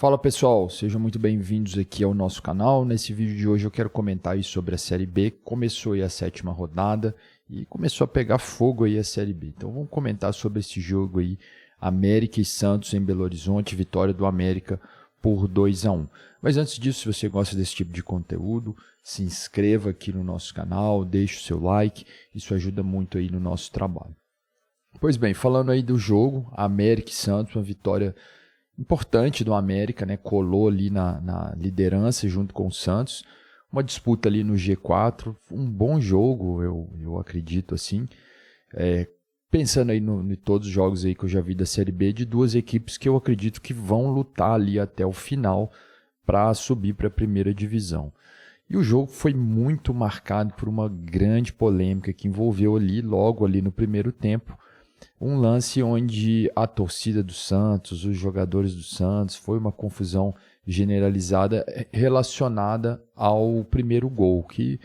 Fala pessoal, sejam muito bem-vindos aqui ao nosso canal. Nesse vídeo de hoje eu quero comentar aí sobre a Série B. Começou aí a 7ª rodada e começou a pegar fogo aí a Série B. Então vamos comentar sobre esse jogo aí, América e Santos em Belo Horizonte, vitória do América por 2-1. Mas antes disso, se você gosta desse tipo de conteúdo, se inscreva aqui no nosso canal, deixe o seu like, isso ajuda muito aí no nosso trabalho. Pois bem, falando aí do jogo, América e Santos, uma vitória importante do América, né? Colou ali na liderança junto com o Santos, uma disputa ali no G4, um bom jogo, eu acredito assim, pensando aí em todos os jogos aí que eu já vi da Série B, de duas equipes que eu acredito que vão lutar ali até o final para subir para a primeira divisão. E o jogo foi muito marcado por uma grande polêmica que envolveu ali, logo ali no primeiro tempo, um lance onde a torcida do Santos, os jogadores do Santos, foi uma confusão generalizada relacionada ao primeiro gol, que,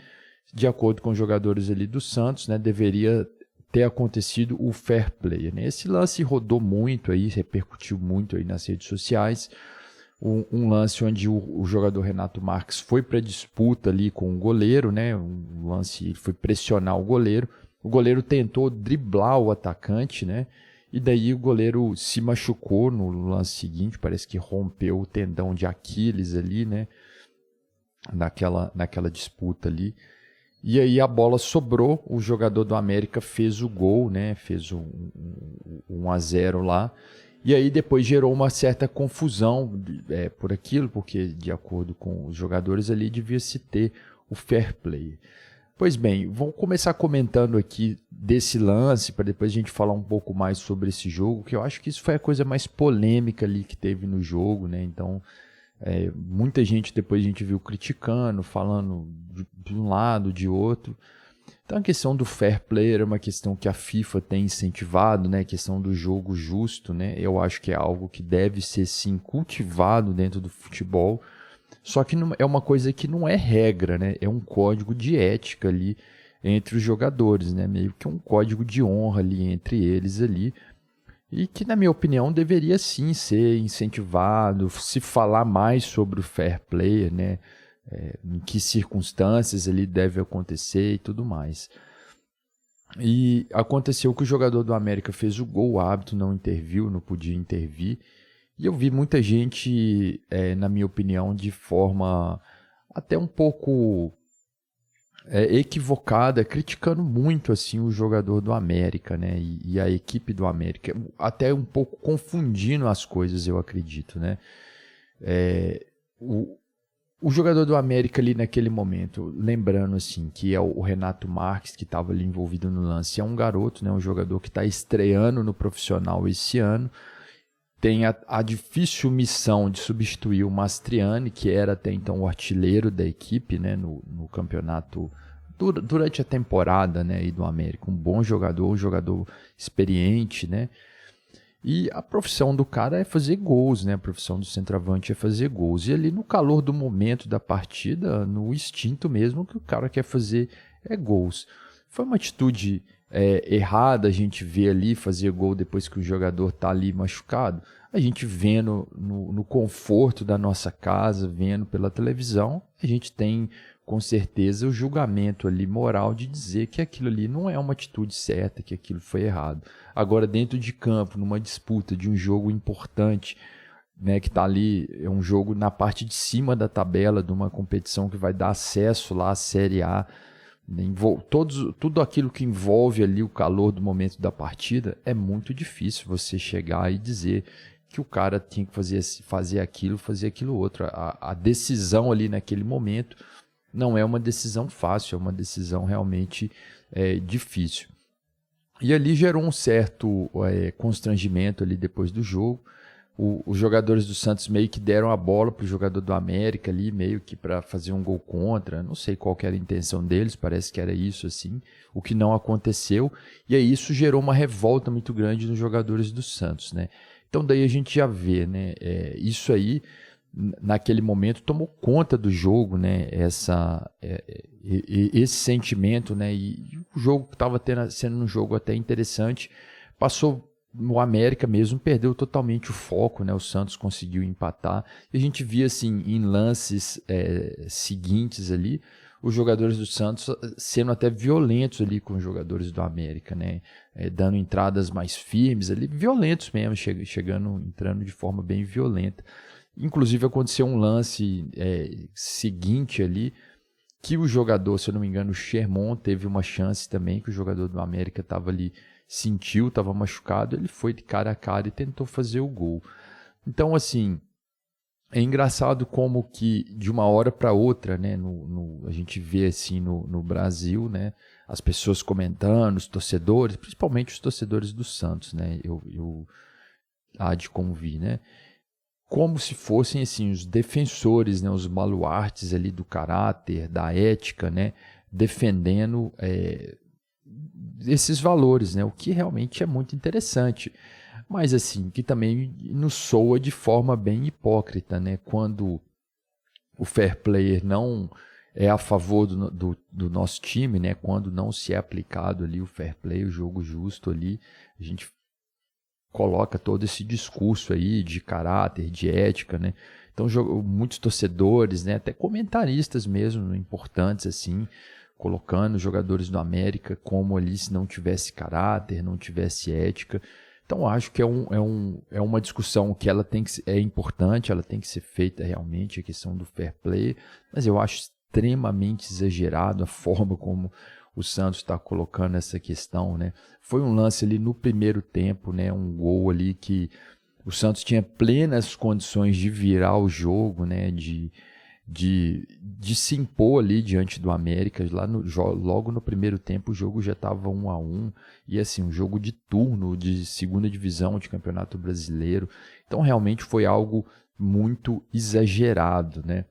de acordo com os jogadores ali do Santos, né, deveria ter acontecido o fair play. Né? Esse lance rodou muito aí, repercutiu muito aí nas redes sociais. Um lance onde o jogador Renato Marques foi para a disputa ali com o goleiro, né? Um lance, ele foi pressionar o goleiro tentou driblar o atacante, né? E daí o goleiro se machucou no lance seguinte, parece que rompeu o tendão de Aquiles ali, né? Naquela disputa ali. E aí a bola sobrou, o jogador do América fez o gol, né? Fez um 1-0 lá. E aí depois gerou uma certa confusão por aquilo, porque de acordo com os jogadores ali devia-se ter o fair play. Pois bem, vamos começar comentando aqui desse lance, para depois a gente falar um pouco mais sobre esse jogo, que eu acho que isso foi a coisa mais polêmica ali que teve no jogo, né? Então, muita gente depois a gente viu criticando, falando de um lado, de outro. Então a questão do fair play é uma questão que a FIFA tem incentivado, né? A questão do jogo justo, né? Eu acho que é algo que deve ser sim cultivado dentro do futebol. Só que é uma coisa que não é regra, né? É um código de ética ali entre os jogadores, né? Meio que um código de honra ali entre eles ali. E que, na minha opinião, deveria sim ser incentivado, se falar mais sobre o fair play, né? Em que circunstâncias ele deve acontecer e tudo mais. E aconteceu que o jogador do América fez o gol, o árbitro não interviu, não podia intervir. E eu vi muita gente, na minha opinião, de forma até um pouco equivocada, criticando muito assim o jogador do América, né? E a equipe do América, até um pouco confundindo as coisas, eu acredito, né? O jogador do América ali naquele momento, lembrando assim, que é o Renato Marques, que estava ali envolvido no lance, é um garoto, né? Um jogador que está estreando no profissional esse ano, tem a difícil missão de substituir o Mastriani, que era até então o artilheiro da equipe, né, no campeonato, durante a temporada, né, do América. Um bom jogador, um jogador experiente, né? E a profissão do cara é fazer gols, né? A profissão do centroavante é fazer gols. E ali no calor do momento da partida, no instinto mesmo, que o cara quer fazer gols. Foi uma atitude errada a gente ver ali fazer gol depois que o jogador está ali machucado. A gente vendo no conforto da nossa casa, vendo pela televisão, a gente tem com certeza o julgamento ali moral de dizer que aquilo ali não é uma atitude certa, que aquilo foi errado. Agora, dentro de campo, numa disputa de um jogo importante, né, que está ali, é um jogo na parte de cima da tabela de uma competição que vai dar acesso lá à Série A, tudo aquilo que envolve ali o calor do momento da partida, é muito difícil você chegar e dizer que o cara tinha que fazer aquilo outro. A decisão ali naquele momento não é uma decisão fácil, é uma decisão realmente difícil. E ali gerou um certo constrangimento ali depois do jogo. Os jogadores do Santos meio que deram a bola para o jogador do América ali, meio que para fazer um gol contra. Não sei qual que era a intenção deles, parece que era isso assim, o que não aconteceu. E aí isso gerou uma revolta muito grande nos jogadores do Santos, né? Então daí a gente já vê, né? Isso aí, naquele momento, tomou conta do jogo, né? Esse sentimento, né? E o jogo que estava sendo um jogo até interessante, passou no América mesmo perdeu totalmente o foco, né? O Santos conseguiu empatar. E a gente via assim, em lances seguintes ali, os jogadores do Santos sendo até violentos ali com os jogadores do América, né? Dando entradas mais firmes ali, violentos mesmo, chegando, entrando de forma bem violenta. Inclusive aconteceu um lance seguinte ali, que o jogador, se eu não me engano, o Sherman, teve uma chance também, que o jogador do América estava ali, sentiu, estava machucado, ele foi de cara a cara e tentou fazer o gol. Então, assim, é engraçado como que de uma hora para outra, né, a gente vê assim no Brasil, né, as pessoas comentando, os torcedores, principalmente os torcedores do Santos, né, eu há de convir, né, como se fossem assim os defensores, né, os baluartes ali do caráter, da ética, né, defendendo esses valores, né, o que realmente é muito interessante. Mas assim, que também nos soa de forma bem hipócrita, né, quando o fair play não é a favor do nosso time, né, quando não se é aplicado ali o fair play, o jogo justo ali, a gente coloca todo esse discurso aí de caráter, de ética, né? Então, muitos torcedores, né, até comentaristas mesmo, importantes assim, colocando os jogadores do América como ali se não tivesse caráter, não tivesse ética. Então, acho que é uma discussão que ela é importante, ela tem que ser feita realmente, a questão do fair play, mas eu acho extremamente exagerado a forma como o Santos está colocando essa questão, né? Foi um lance ali no primeiro tempo, né? Um gol ali que o Santos tinha plenas condições de virar o jogo, né? De se impor ali diante do América. Logo no primeiro tempo o jogo já estava 1-1. E assim, um jogo de turno, de segunda divisão de Campeonato Brasileiro. Então realmente foi algo muito exagerado, né?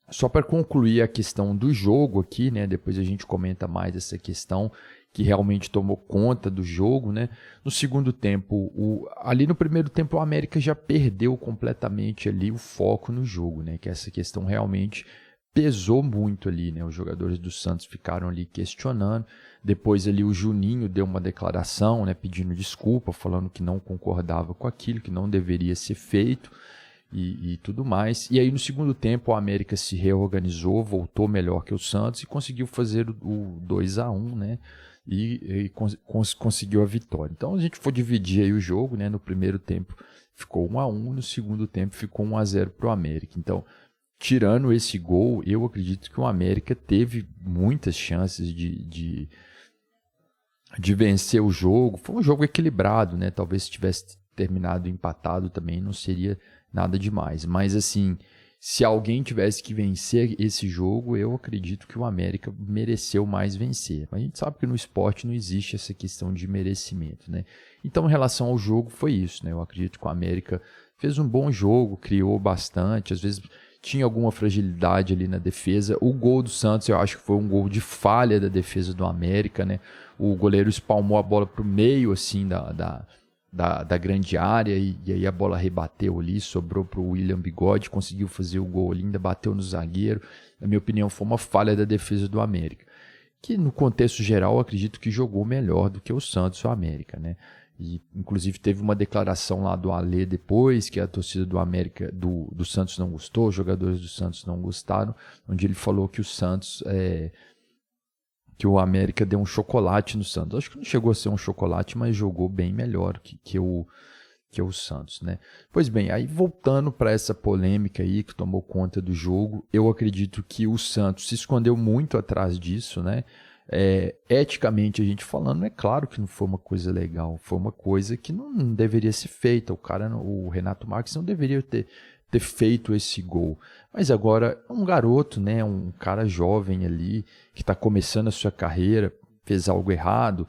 Só para concluir a questão do jogo aqui, né? Depois a gente comenta mais essa questão que realmente tomou conta do jogo, né? No segundo tempo, ali no primeiro tempo o América já perdeu completamente ali o foco no jogo, né? Que essa questão realmente pesou muito ali, né? Os jogadores do Santos ficaram ali questionando. Depois ali o Juninho deu uma declaração, né? Pedindo desculpa, falando que não concordava com aquilo, que não deveria ser feito. E tudo mais. E aí no segundo tempo o América se reorganizou, voltou melhor que o Santos e conseguiu fazer o 2-1, né? E conseguiu a vitória. Então a gente for dividir aí o jogo, né? No primeiro tempo ficou 1-1, no segundo tempo ficou 1-0 para o América. Então, tirando esse gol, eu acredito que o América teve muitas chances de vencer o jogo. Foi um jogo equilibrado, né? Talvez se tivesse terminado empatado também não seria nada demais. Mas assim, se alguém tivesse que vencer esse jogo, eu acredito que o América mereceu mais vencer. Mas a gente sabe que no esporte não existe essa questão de merecimento, né? Então, em relação ao jogo, foi isso, né? Eu acredito que o América fez um bom jogo, criou bastante, às vezes tinha alguma fragilidade ali na defesa. O gol do Santos, eu acho que foi um gol de falha da defesa do América, né? O goleiro espalmou a bola para o meio, assim, da grande área e aí a bola rebateu ali, sobrou para o William Bigode, conseguiu fazer o gol ali, ainda bateu no zagueiro. Na minha opinião, foi uma falha da defesa do América, que no contexto geral eu acredito que jogou melhor do que o Santos ou o América, né? E inclusive teve uma declaração lá do Alê depois, que a torcida do América, do Santos não gostou, os jogadores do Santos não gostaram, onde ele falou que o Santos que o América deu um chocolate no Santos. Acho que não chegou a ser um chocolate, mas jogou bem melhor que o Santos, né? Pois bem, aí voltando para essa polêmica aí que tomou conta do jogo, eu acredito que o Santos se escondeu muito atrás disso, né? Eticamente a gente falando, é claro que não foi uma coisa legal, foi uma coisa que não deveria ser feita. O Renato Marques não deveria ter feito esse gol. Mas agora, um garoto, né, um cara jovem ali, que está começando a sua carreira, fez algo errado,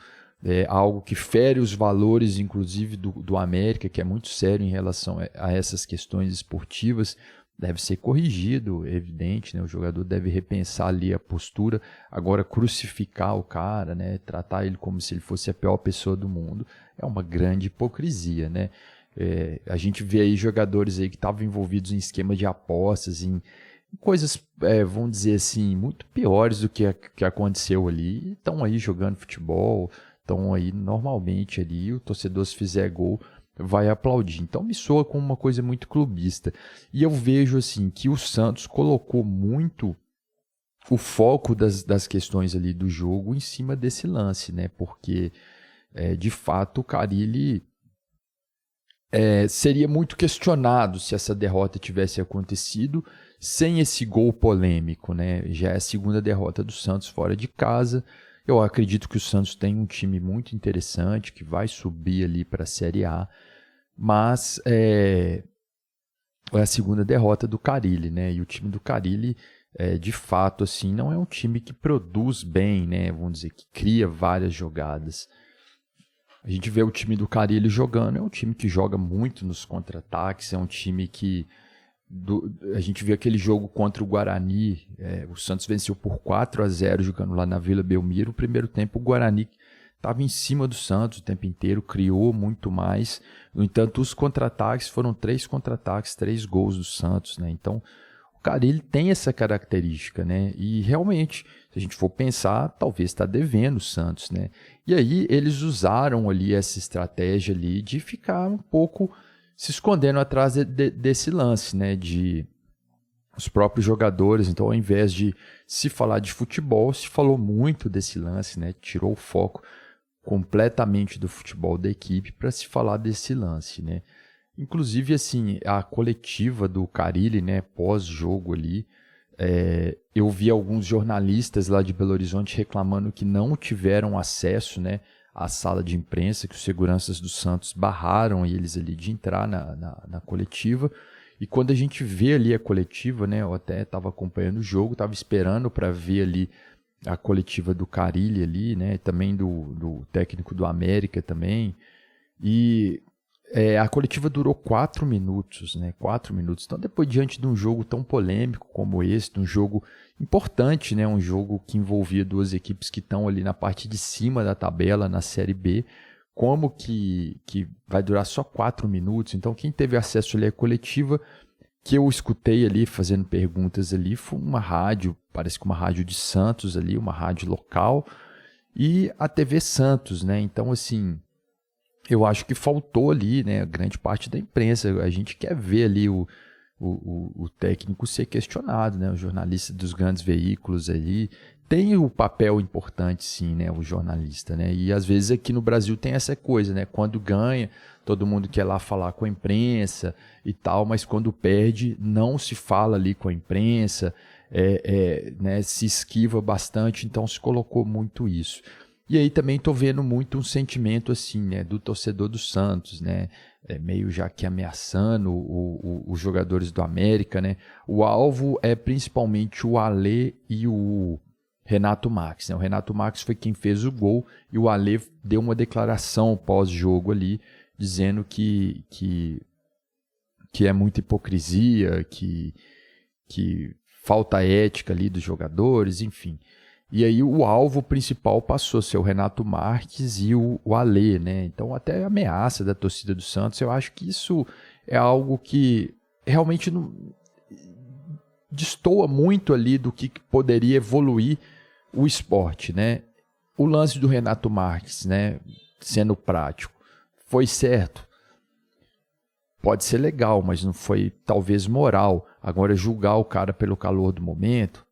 algo que fere os valores, inclusive, do América, que é muito sério em relação a essas questões esportivas, deve ser corrigido, é evidente, né? O jogador deve repensar ali a postura. Agora, crucificar o cara, né, tratar ele como se ele fosse a pior pessoa do mundo, é uma grande hipocrisia, né? A gente vê aí jogadores aí que estavam envolvidos em esquema de apostas, em coisas, vamos dizer assim, muito piores do que aconteceu ali. Estão aí jogando futebol, Então aí normalmente ali o torcedor, se fizer gol, vai aplaudir. Então me soa como uma coisa muito clubista. E eu vejo assim que o Santos colocou muito o foco das questões ali do jogo em cima desse lance, né? Porque de fato o Carille seria muito questionado se essa derrota tivesse acontecido sem esse gol polêmico, né? Já é a segunda derrota do Santos fora de casa. Eu acredito que o Santos tem um time muito interessante, que vai subir ali para a Série A, mas é a segunda derrota do Carille, né? E o time do Carille, de fato, assim, não é um time que produz bem, né? Vamos dizer, que cria várias jogadas. A gente vê o time do Carille jogando, é um time que joga muito nos contra-ataques, é um time que a gente vê aquele jogo contra o Guarani, o Santos venceu por 4-0 jogando lá na Vila Belmiro. O primeiro tempo o Guarani estava em cima do Santos o tempo inteiro, criou muito mais. No entanto, os contra-ataques foram 3 contra-ataques, 3 gols do Santos, né? Então, o Carille tem essa característica, né? E realmente, se a gente for pensar, talvez está devendo o Santos, né? E aí eles usaram ali essa estratégia ali de ficar um pouco se escondendo atrás desse lance, né? De os próprios jogadores. Então, ao invés de se falar de futebol, se falou muito desse lance, né? Tirou o foco completamente do futebol da equipe para se falar desse lance, né? Inclusive, assim, a coletiva do Carille, né, pós-jogo ali, eu vi alguns jornalistas lá de Belo Horizonte reclamando que não tiveram acesso, né, à sala de imprensa, que os seguranças do Santos barraram eles ali de entrar na coletiva. E quando a gente vê ali a coletiva, né, eu até estava acompanhando o jogo, estava esperando para ver ali a coletiva do Carille ali, né, também do técnico do América também, e a coletiva durou 4 minutos, né, 4 minutos. Então, depois, diante de um jogo tão polêmico como esse, de um jogo importante, né, um jogo que envolvia 2 equipes que estão ali na parte de cima da tabela, na Série B, como que vai durar só 4 minutos? Então, quem teve acesso ali à coletiva, que eu escutei ali fazendo perguntas ali, foi uma rádio, parece que uma rádio de Santos ali, uma rádio local, e a TV Santos, né? Então, assim, eu acho que faltou ali, né, grande parte da imprensa. A gente quer ver ali o técnico ser questionado, né? O jornalista dos grandes veículos ali tem o papel importante, sim, né? O jornalista, né? E às vezes aqui no Brasil tem essa coisa, né? Quando ganha, todo mundo quer lá falar com a imprensa e tal, mas quando perde, não se fala ali com a imprensa, né? Se esquiva bastante, então se colocou muito isso. E aí também estou vendo muito um sentimento assim, né, do torcedor do Santos, né, meio já que ameaçando os jogadores do América, né. O alvo é principalmente o Alê e o Renato Marques, né. O Renato Marques foi quem fez o gol e o Alê deu uma declaração pós-jogo ali, dizendo que é muita hipocrisia, que falta ética ali dos jogadores, enfim. E aí o alvo principal passou a ser o Renato Marques e o Alê, né? Então até a ameaça da torcida do Santos, eu acho que isso é algo que realmente não destoa muito ali do que poderia evoluir o esporte, né? O lance do Renato Marques, né, sendo prático, foi certo? Pode ser legal, mas não foi talvez moral. Agora julgar o cara pelo calor do momento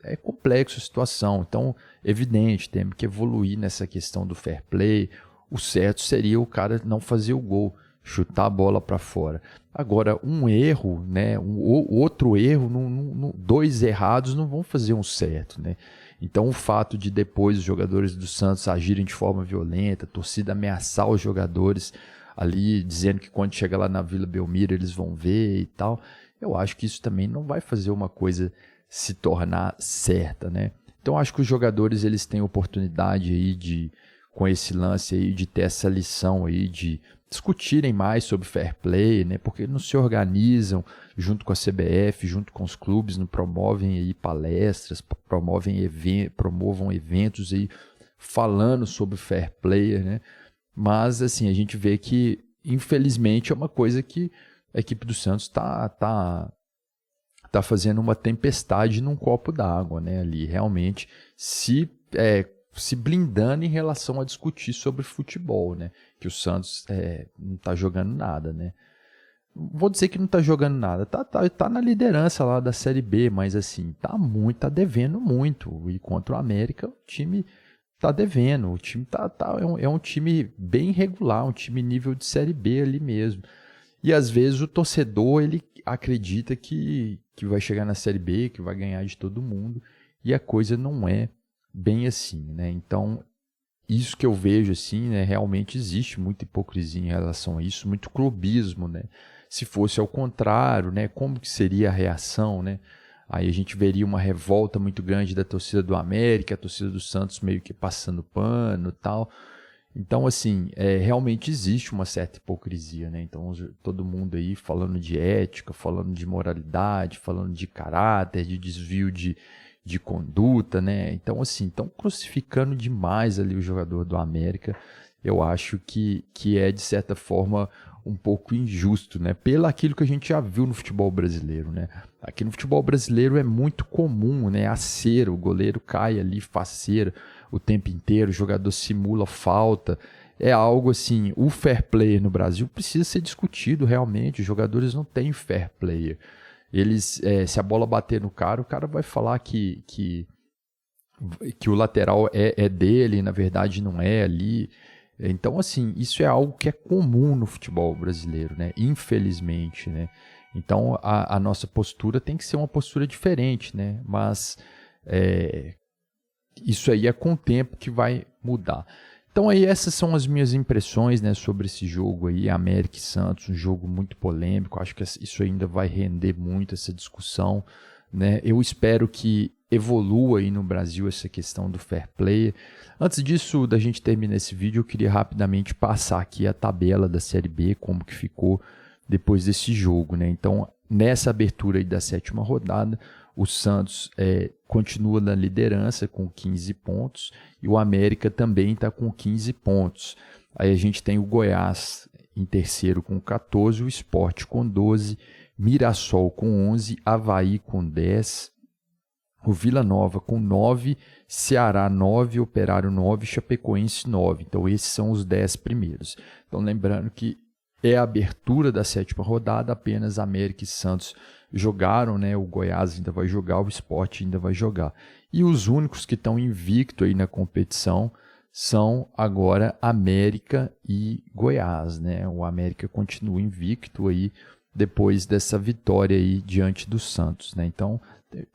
é complexo a situação, então, evidente, temos que evoluir nessa questão do fair play. O certo seria o cara não fazer o gol, chutar a bola para fora. Agora, um erro, né, outro erro, 2 errados não vão fazer um certo, né? Então, o fato de depois os jogadores do Santos agirem de forma violenta, a torcida ameaçar os jogadores ali, dizendo que quando chegar lá na Vila Belmiro eles vão ver e tal, eu acho que isso também não vai fazer uma coisa se tornar certa, né? Então acho que os jogadores eles têm oportunidade aí com esse lance aí de ter essa lição aí de discutirem mais sobre fair play, né? Porque não se organizam junto com a CBF, junto com os clubes, não promovem aí palestras, promovam eventos aí falando sobre fair play, né? Mas assim, a gente vê que infelizmente é uma coisa que a equipe do Santos tá fazendo uma tempestade num copo d'água, né? Ali realmente, se se blindando em relação a discutir sobre futebol, né? Que o Santos não tá jogando nada, né? Vou dizer que não tá jogando nada, tá na liderança lá da Série B, mas assim, tá devendo muito. E contra o América, o time tá devendo, o time é um time bem regular, um time nível de Série B ali mesmo. E às vezes o torcedor, ele acredita que vai chegar na Série B, que vai ganhar de todo mundo, e a coisa não é bem assim, né? Então, isso que eu vejo assim, né, realmente existe muita hipocrisia em relação a isso, muito clubismo, né? Se fosse ao contrário, né, como que seria a reação, né? Aí a gente veria uma revolta muito grande da torcida do América, a torcida do Santos meio que passando pano e tal. Então, assim, realmente existe uma certa hipocrisia, né? Então, todo mundo aí falando de ética, falando de moralidade, falando de caráter, de desvio de conduta, né? Então, assim, estão crucificando demais ali o jogador do América. Eu acho que é, de certa forma, um pouco injusto, né? Pelo aquilo que a gente já viu no futebol brasileiro, né? Aqui no futebol brasileiro é muito comum, né? A cera, o goleiro cai ali, faz cera o tempo inteiro, o jogador simula falta. É algo assim, o fair play no Brasil precisa ser discutido realmente. Os jogadores não têm fair play. Eles, se a bola bater no cara, o cara vai falar que o lateral é dele, na verdade não é ali. Então, assim, isso é algo que é comum no futebol brasileiro, né? Infelizmente, né? Então, a nossa postura tem que ser uma postura diferente, né? Mas isso aí é com o tempo que vai mudar. Então, aí essas são as minhas impressões, né, sobre esse jogo aí, América e Santos, um jogo muito polêmico. Acho que isso ainda vai render muito, essa discussão, né? Eu espero que evolua aí no Brasil essa questão do fair play. Antes disso, da gente terminar esse vídeo, eu queria rapidamente passar aqui a tabela da Série B, como que ficou depois desse jogo, né? Então, nessa abertura aí da 7ª rodada, o Santos continua na liderança com 15 pontos e o América também está com 15 pontos. Aí a gente tem o Goiás em terceiro com 14, o Sport com 12, Mirassol com 11, Avaí com 10, o Vila Nova com 9, Ceará 9, Operário 9, Chapecoense 9. Então esses são os 10 primeiros. Então lembrando que é a abertura da 7ª rodada, apenas América e Santos jogaram, né? O Goiás ainda vai jogar, o Sport ainda vai jogar. E os únicos que estão invictos aí na competição são agora América e Goiás, né? O América continua invicto aí depois dessa vitória aí diante do Santos, né? Então,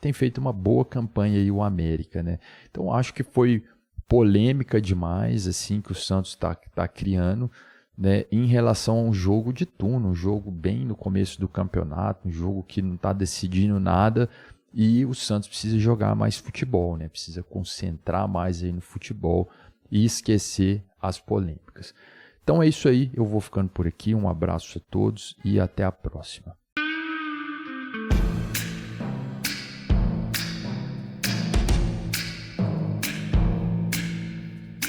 tem feito uma boa campanha aí o América, né? Então, acho que foi polêmica demais, assim, que o Santos tá criando, né, em relação a um jogo de turno, um jogo bem no começo do campeonato, um jogo que não está decidindo nada e o Santos precisa jogar mais futebol, né, precisa concentrar mais aí no futebol e esquecer as polêmicas. Então é isso aí, eu vou ficando por aqui, um abraço a todos e até a próxima.